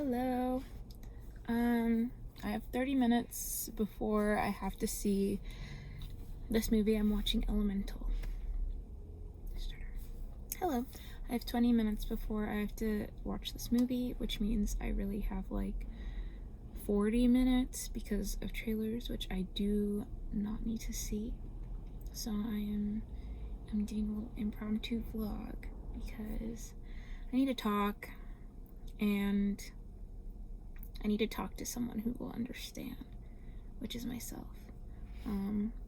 Hello. I have 30 minutes before I have to see this movie I'm watching, Elemental. Hello. I have 20 minutes before I have to watch this movie, which means I really have like 40 minutes because of trailers, which I do not need to see. So I'm doing a little impromptu vlog because I need to talk, and I need to talk to someone who will understand, which is myself.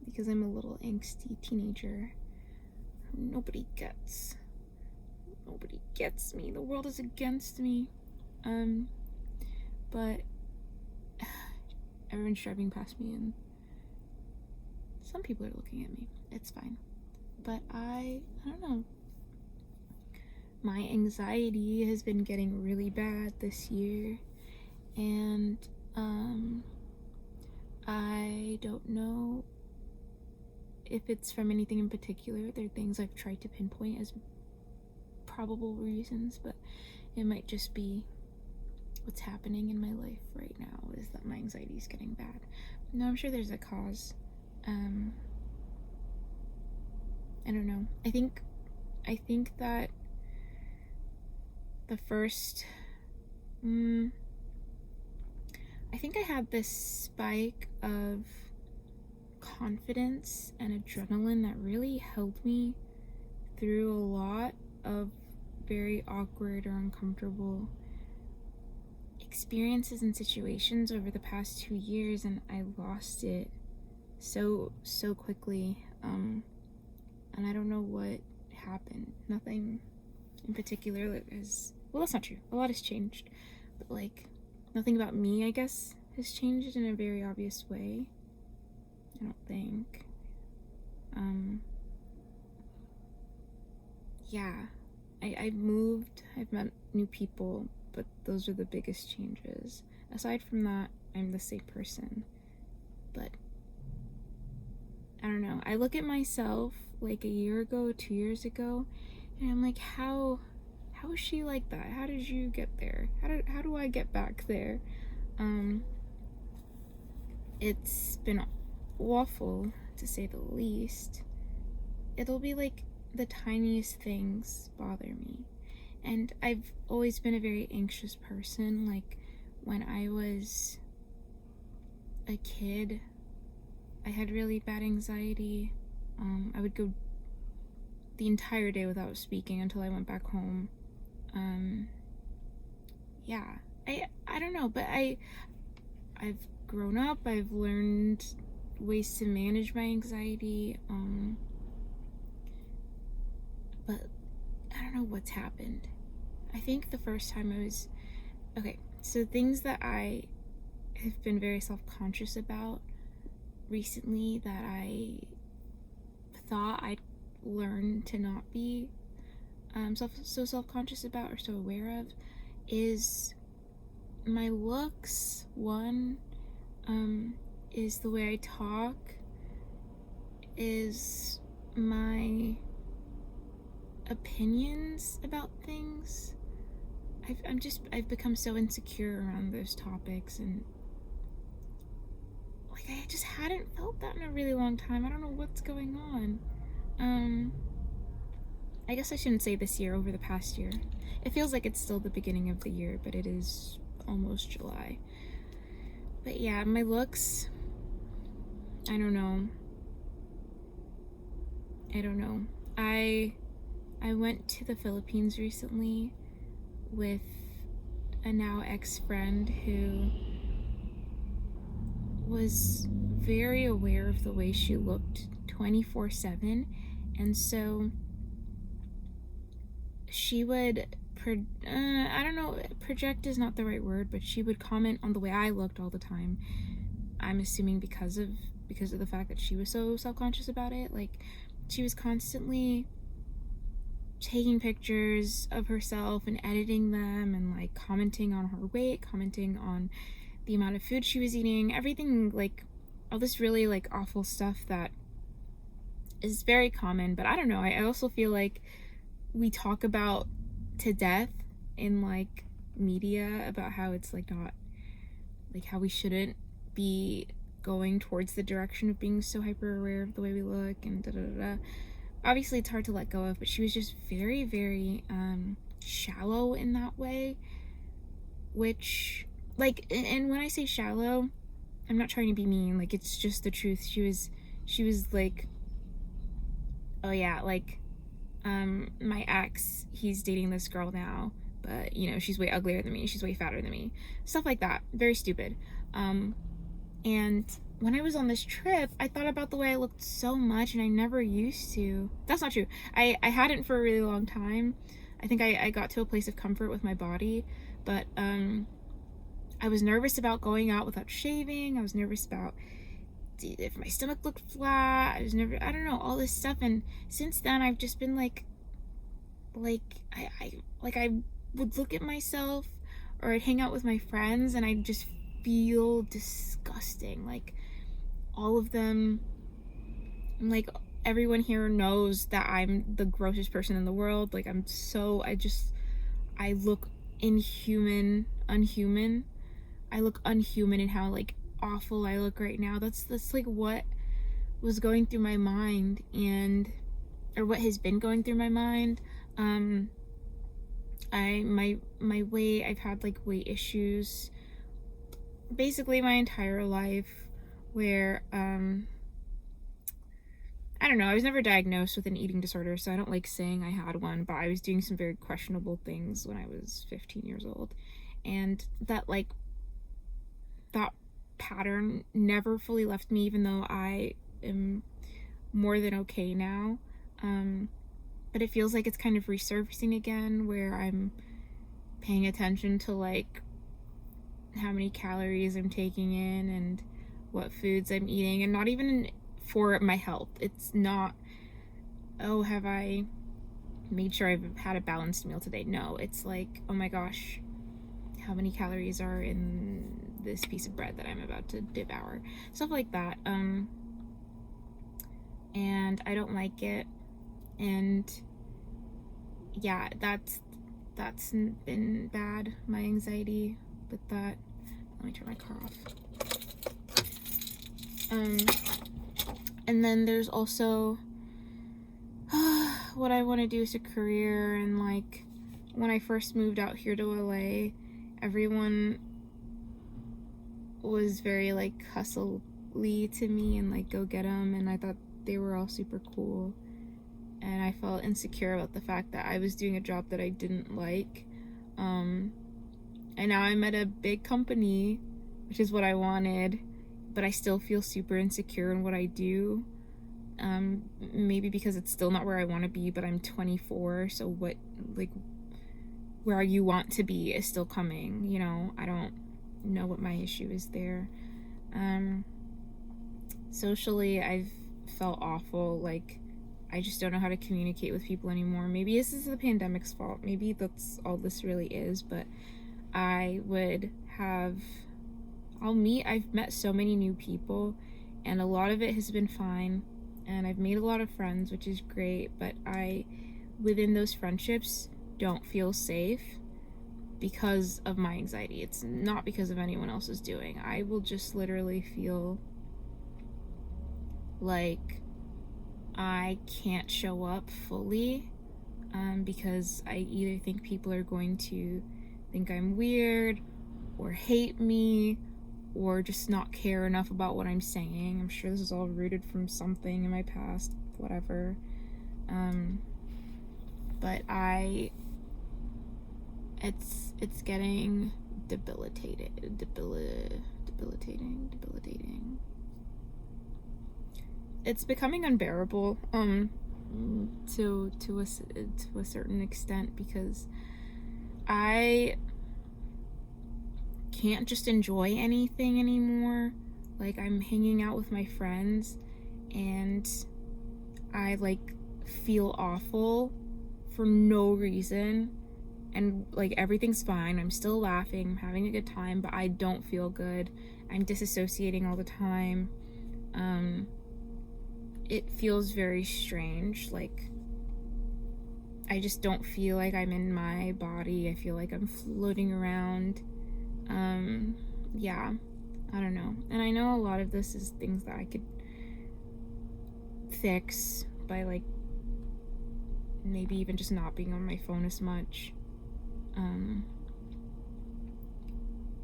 Because I'm a little angsty teenager who nobody gets. Nobody gets me. The world is against me. But everyone's driving past me and some people are looking at me. It's fine. But I don't know. My anxiety has been getting really bad this year, and I don't know if it's from anything in particular. There are things I've tried to pinpoint as probable reasons, but it might just be what's happening in my life right now is that my anxiety is getting bad. No, I'm sure there's a cause. I don't know. I think that the first I think I had this spike of confidence and adrenaline that really helped me through a lot of very awkward or uncomfortable experiences and situations over the past 2 years, and I lost it so quickly. And I don't know what happened. Nothing in particular is, well, that's not true. A lot has changed, but like nothing about me, I guess, has changed in a very obvious way. I don't think. Yeah, I've moved, I've met new people, but those are the biggest changes. Aside from that, I'm the same person. But I don't know. I look at myself like a year ago, 2 years ago, and I'm like, how is she like that? How did you get there? How do I get back there? It's been awful, to say the least. It'll be like the tiniest things bother me. And I've always been a very anxious person. Like when I was a kid, I had really bad anxiety. I would go the entire day without speaking until I went back home. Yeah, I don't know, but I've grown up. I've learned ways to manage my anxiety. But I don't know what's happened. I think the first time so things that I have been very self-conscious about recently that I thought I'd learn to not be so self-conscious about or so aware of is my looks. One is the way I talk, is my opinions about things. I've become so insecure around those topics, and like I just hadn't felt that in a really long time. I don't know what's going on. I guess I shouldn't say this year, over the past year. It feels like it's still the beginning of the year, but it is almost July. But yeah, my looks, I don't know. I went to the Philippines recently with a now ex-friend who was very aware of the way she looked 24/7, and so she would I don't know, project is not the right word, but she would comment on the way I looked all the time. I'm assuming because of the fact that she was so self-conscious about it. Like, she was constantly taking pictures of herself and editing them, and like commenting on her weight, commenting on the amount of food she was eating, everything, like all this really like awful stuff that is very common. But I don't know, I also feel like we talk about to death in like media about how it's like not, like how we shouldn't be going towards the direction of being so hyper aware of the way we look and da da da. Obviously it's hard to let go of, but she was just very, very shallow in that way, which, like, and when I say shallow, I'm not trying to be mean, like, it's just the truth. She was like, oh yeah, like, my ex, he's dating this girl now, but, you know, she's way uglier than me, she's way fatter than me, stuff like that, very stupid. And when I was on this trip, I thought about the way I looked so much, and I never used to. That's not true. I hadn't for a really long time. I think I got to a place of comfort with my body, but I was nervous about going out without shaving. I was nervous about if my stomach looked flat. I don't know, all this stuff. And since then, I've just been like I would look at myself, or I'd hang out with my friends, and I'd just feel disgusting. Like, all of them, like, everyone here knows that I'm the grossest person in the world. Like, I look unhuman. I look unhuman in how, like, awful I look right now. That's like what was going through my mind, or what has been going through my mind. My weight, I've had like weight issues basically my entire life, where I don't know, I was never diagnosed with an eating disorder, so I don't like saying I had one, but I was doing some very questionable things when I was 15 years old, and that pattern never fully left me, even though I am more than okay now. But it feels like it's kind of resurfacing again, where I'm paying attention to like how many calories I'm taking in and what foods I'm eating, and not even for my health. It's not, oh, have I made sure I've had a balanced meal today? No, it's like, oh my gosh, how many calories are in this piece of bread that I'm about to devour? Stuff like that. And I don't like it. And yeah, that's been bad, my anxiety with that. Let me turn my car off. And then there's also what I want to do as a career. And like, when I first moved out here to LA, everyone was very like hustle-y to me and like go get them, and I thought they were all super cool, and I felt insecure about the fact that I was doing a job that I didn't like. And now I'm at a big company, which is what I wanted, but I still feel super insecure in what I do. Maybe because it's still not where I want to be, but I'm 24, so what, like, where you want to be is still coming, you know? I don't know what my issue is there. Socially, I've felt awful. Like, I just don't know how to communicate with people anymore. Maybe this is the pandemic's fault. Maybe that's all this really is, but I've met so many new people, and a lot of it has been fine, and I've made a lot of friends, which is great, but within those friendships, don't feel safe because of my anxiety. It's not because of anyone else's doing. I will just literally feel like I can't show up fully, because I either think people are going to think I'm weird, or hate me, or just not care enough about what I'm saying. I'm sure this is all rooted from something in my past, whatever. But it's getting debilitating. It's becoming unbearable, to a certain extent, because I can't just enjoy anything anymore. Like, I'm hanging out with my friends, and I like feel awful for no reason, and like everything's fine. I'm still laughing, I'm having a good time, but I don't feel good. I'm disassociating all the time. It feels very strange. Like, I just don't feel like I'm in my body. I feel like I'm floating around. Yeah, I don't know. And I know a lot of this is things that I could fix by like maybe even just not being on my phone as much.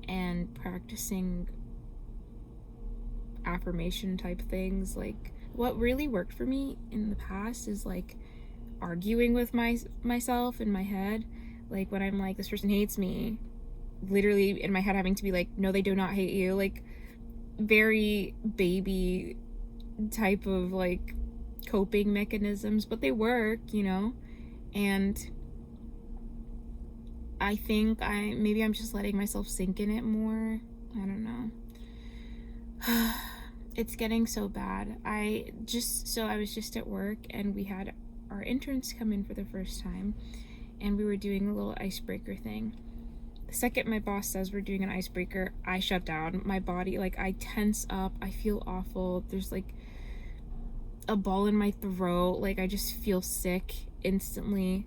And practicing affirmation type things. Like what really worked for me in the past is like arguing with myself in my head. Like when I'm like, this person hates me, literally in my head having to be like, no, they do not hate you. Like very baby type of like coping mechanisms, but they work, you know. And I think maybe I'm just letting myself sink in it more. I don't know. It's getting so bad. I was just at work and we had our interns come in for the first time and we were doing a little icebreaker thing. The second my boss says we're doing an icebreaker, I shut down. My body, like, I tense up. I feel awful. There's like a ball in my throat. Like, I just feel sick instantly.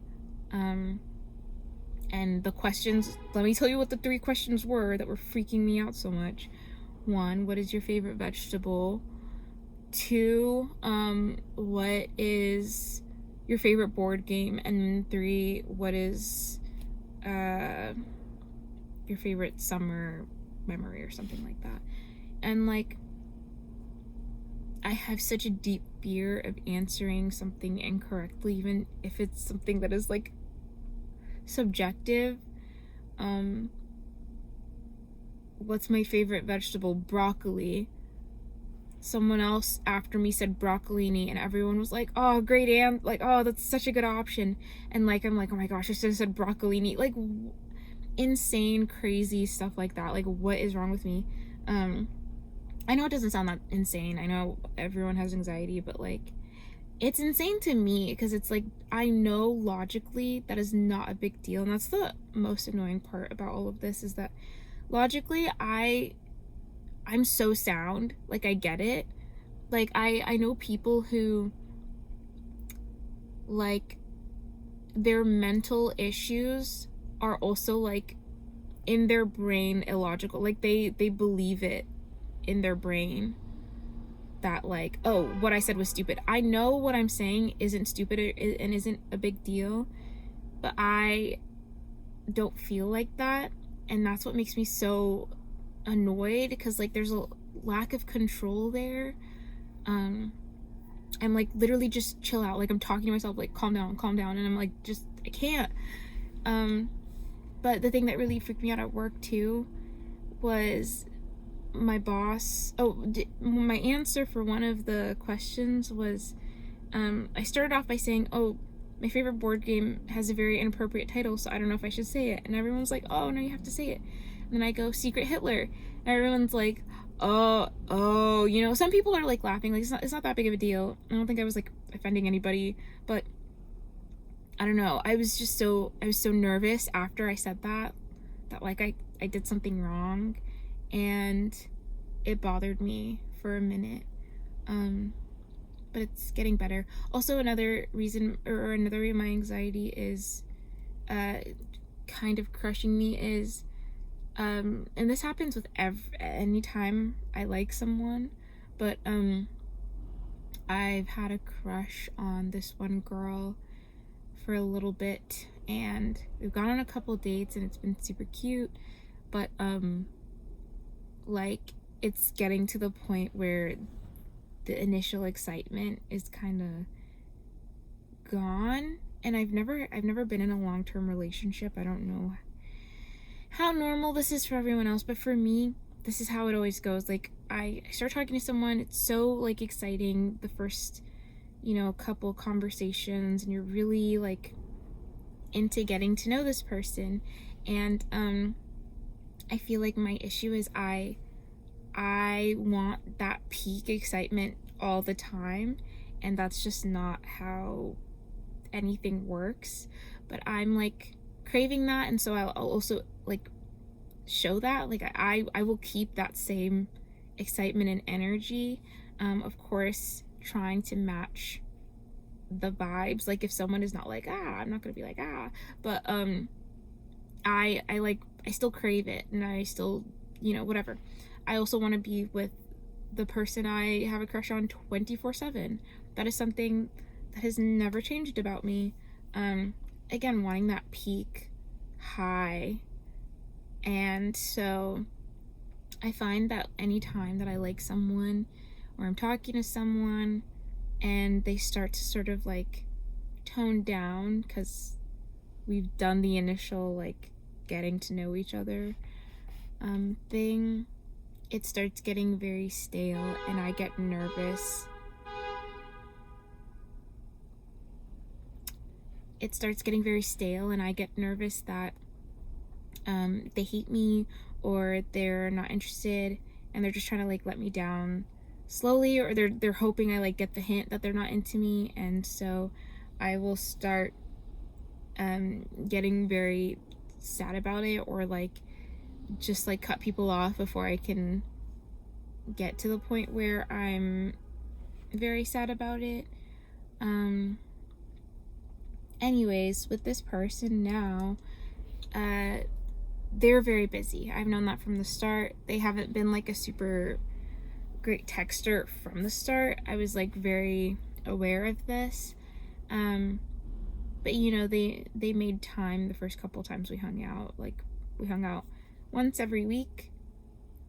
And the questions, let me tell you what the 3 questions were that were freaking me out so much. 1, what is your favorite vegetable? 2, what is your favorite board game? And 3, what is your favorite summer memory or something like that? And like, I have such a deep fear of answering something incorrectly, even if it's something that is like subjective. What's my favorite vegetable? Broccoli. Someone else after me said broccolini and everyone was like, oh, great, and like, oh, that's such a good option. And like, I'm like, oh my gosh, I should have said broccolini. Like insane crazy stuff like that. Like, what is wrong with me? I know it doesn't sound that insane. I know everyone has anxiety, but like, it's insane to me because it's like, I know logically that is not a big deal. And that's the most annoying part about all of this, is that logically I'm so sound. Like, I get it. Like, I know people who, like, their mental issues are also like in their brain illogical. Like they believe it in their brain that like, oh, what I said was stupid. I know what I'm saying isn't stupid and isn't a big deal, but I don't feel like that. And that's what makes me so annoyed, because like there's a lack of control there. I'm like, literally just chill out. Like, I'm talking to myself like, calm down, and I'm like, just, I can't. But the thing that really freaked me out at work too was my boss. My answer for one of the questions was, I started off by saying, oh, my favorite board game has a very inappropriate title, so I don't know if I should say it. And everyone's like, oh, no, you have to say it. And then I go, Secret Hitler. And everyone's like, oh, you know, some people are like laughing, like it's not that big of a deal. I don't think I was like offending anybody, but I don't know. I was so nervous after I said that like I did something wrong, and it bothered me for a minute. But it's getting better. Also, another reason my anxiety is kind of crushing me is, and this happens with anytime I like someone, but I've had a crush on this one girl for a little bit, and we've gone on a couple dates and it's been super cute, but like, it's getting to the point where the initial excitement is kind of gone. And I've never been in a long-term relationship. I don't know how normal this is for everyone else, but for me, this is how it always goes. Like, I start talking to someone, it's so like exciting the first, you know, couple conversations, and you're really like into getting to know this person. And I feel like my issue is I want that peak excitement all the time, and that's just not how anything works. But I'm like craving that, and so I'll also like show that. Like, I will keep that same excitement and energy, of course trying to match the vibes. Like if someone is not like, I'm not gonna be like, but I like, I still crave it, and I still, whatever. I also want to be with the person I have a crush on 24/7. That is something that has never changed about me. Again, wanting that peak high. And so I find that anytime that I like someone, or I'm talking to someone and they start to sort of like tone down because we've done the initial like getting to know each other thing, it starts getting very stale and I get nervous. It starts getting very stale and I get nervous that they hate me, or they're not interested and they're just trying to like let me down slowly, or they're hoping I like get the hint that they're not into me. And so I will start getting very sad about it, or like just like cut people off before I can get to the point where I'm very sad about it. Anyways, with this person now, they're very busy. I've known that from the start. They haven't been like a super great texter from the start. I was like very aware of this. But they made time the first couple times we hung out. Like we hung out once every week,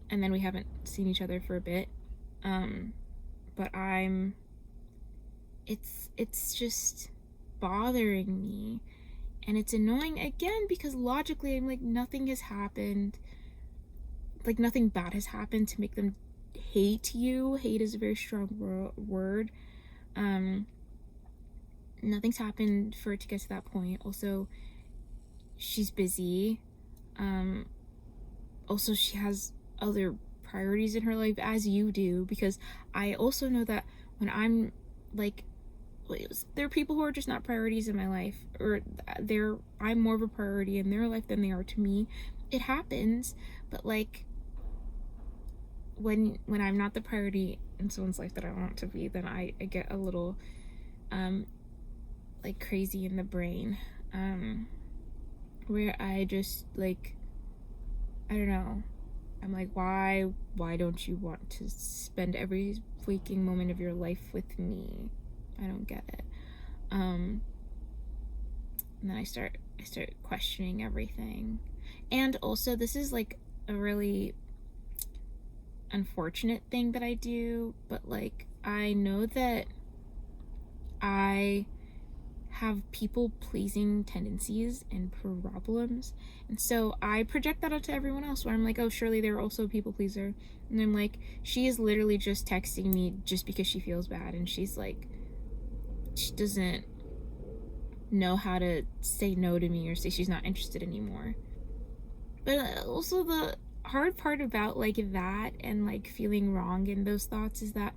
and then we haven't seen each other for a bit. But it's just bothering me, and it's annoying again because logically I'm like, nothing has happened, like nothing bad has happened to make them hate you. Hate is a very strong word. Nothing's happened for it to get to that point. Also, she's busy. Also, she has other priorities in her life, as you do, because I also know that when I'm like, there are people who are just not priorities in my life, or I'm more of a priority in their life than they are to me. It happens, but like when I'm not the priority in someone's life that I want to be, then I get a little like crazy in the brain, where I just like, I don't know, I'm like, why don't you want to spend every waking moment of your life with me? I don't get it. And then I start questioning everything. And also, this is like a really unfortunate thing that I do, but like I know that I have people pleasing tendencies and problems, and so I project that onto everyone else, where I'm like, oh, surely they're also a people pleaser. And I'm like, she is literally just texting me just because she feels bad, and she's like, she doesn't know how to say no to me or say she's not interested anymore. But also the hard part about like that and like feeling wrong in those thoughts is that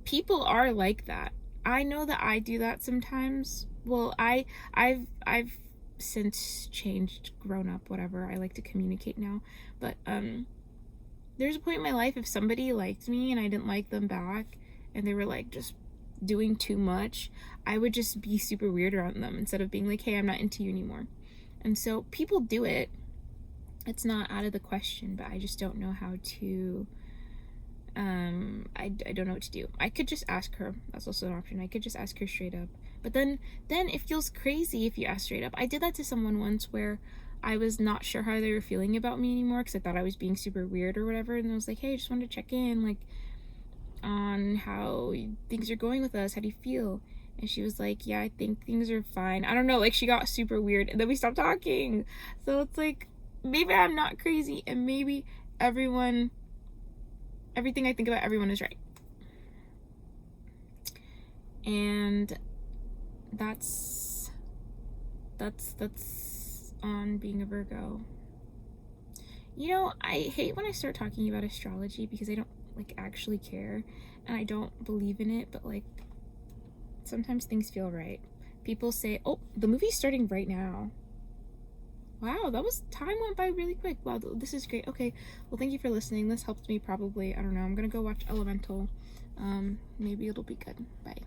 people are like that. I know that I do that sometimes. Well, I've since changed, grown up, whatever. I like to communicate now. But there's a point in my life, if somebody liked me and I didn't like them back and they were like just doing too much, I would just be super weird around them instead of being like, hey, I'm not into you anymore. And so people do it. It's not out of the question, but I just don't know how to I don't know what to do. I could just ask her. That's also an option. I could just ask her straight up. But then it feels crazy if you ask straight up. I did that to someone once where I was not sure how they were feeling about me anymore because I thought I was being super weird or whatever. And I was like, hey, I just wanted to check in, like, on how things are going with us. How do you feel? And she was like, yeah, I think things are fine. I don't know. Like, she got super weird. And then we stopped talking. So it's like, maybe I'm not crazy. And maybe everything I think about everyone is right. And that's on being a Virgo. You know, I hate when I start talking about astrology because I don't like actually care and I don't believe in it, but like sometimes things feel right. People say, oh, the movie's starting right now. Wow, time went by really quick. Wow, this is great. Okay, well, thank you for listening. This helped me probably. I don't know. I'm gonna go watch Elemental. Maybe it'll be good. Bye.